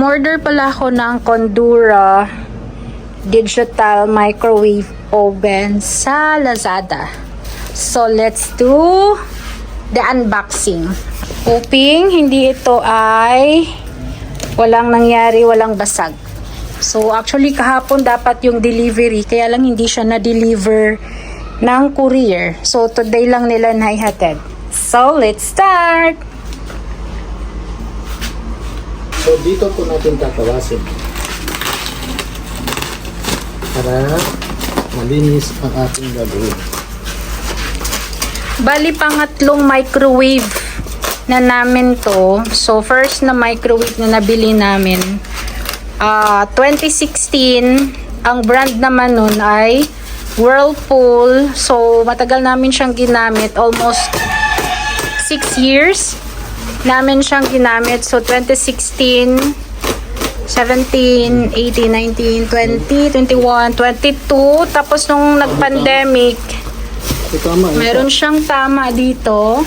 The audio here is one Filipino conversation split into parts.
In-order pala ako ng Condura digital microwave oven sa Lazada. So, let's do the unboxing. Hoping hindi ito ay walang nangyari, walang basag. So, actually, kahapon dapat yung delivery, kaya lang hindi siya na-deliver ng courier. So, today lang nila naihatid. So, let's start! So, dito po natin tatawasin para malinis ang ating gagawin. Bali, pangatlong microwave na namin to. So, first na microwave na nabili namin, 2016. Ang brand naman nun ay Whirlpool. So, matagal namin siyang ginamit. Almost 6 years namin siyang ginamit. So, 2016, 17, 18, 19, 20, 21, 22. Tapos, nung nag-pandemic, meron siyang tama dito.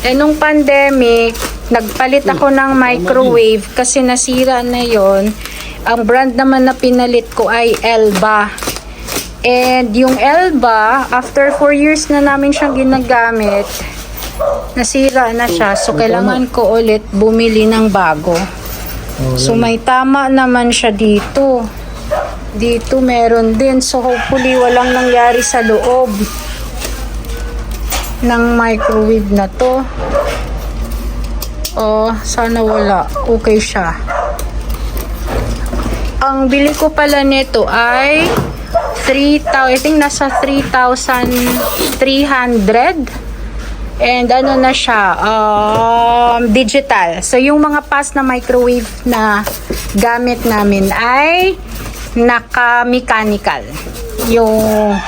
Eh, nung pandemic, nagpalit ako ng microwave kasi nasira na yon. Ang brand naman na pinalit ko ay Elba. And yung Elba, after 4 years na namin siyang ginagamit, nasira na siya. So, kailangan ko ulit bumili ng bago. So, may tama naman siya dito. Dito meron din. So, hopefully, walang nangyari sa loob ng microwave na to. Oh, sana wala. Okay siya. Ang bili ko pala nito ay 3,000, I think nasa 3,300. And ano na siya, digital. So, yung mga past na microwave na gamit namin ay naka-mechanical. Yung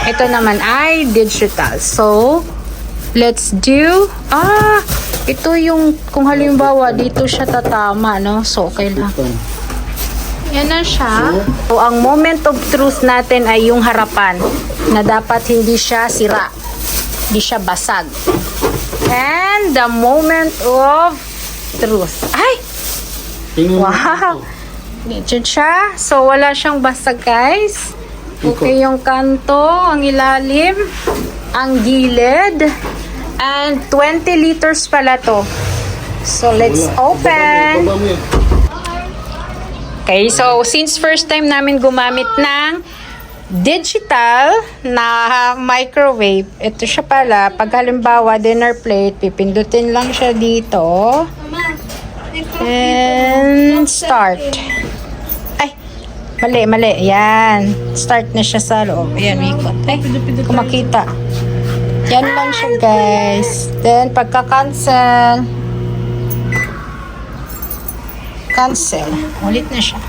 ito naman ay digital. So, let's do, ito yung, kung halimbawa, dito siya tatama, no? So, okay lang. Yan na siya. So, ang moment of truth natin ay yung harapan, na dapat hindi siya sira. Hindi siya basag. And the moment of truth. Ay! Wow! Ganyan siya. So, wala siyang basag, guys. Okay yung kanto, ang ilalim, ang gilid. And 20 liters pala to. So, let's open. Okay, so since first time namin gumamit ng digital na microwave, ito siya pala. Pag halimbawa, dinner plate, pipindutin lang siya dito. And start. Ay, mali. Yan. Start na siya sa loob. Ayan, may ikot. Ay, kung makita. Yan lang siya, guys. Then, pagka-cancel. Cancel. Ulit na siya.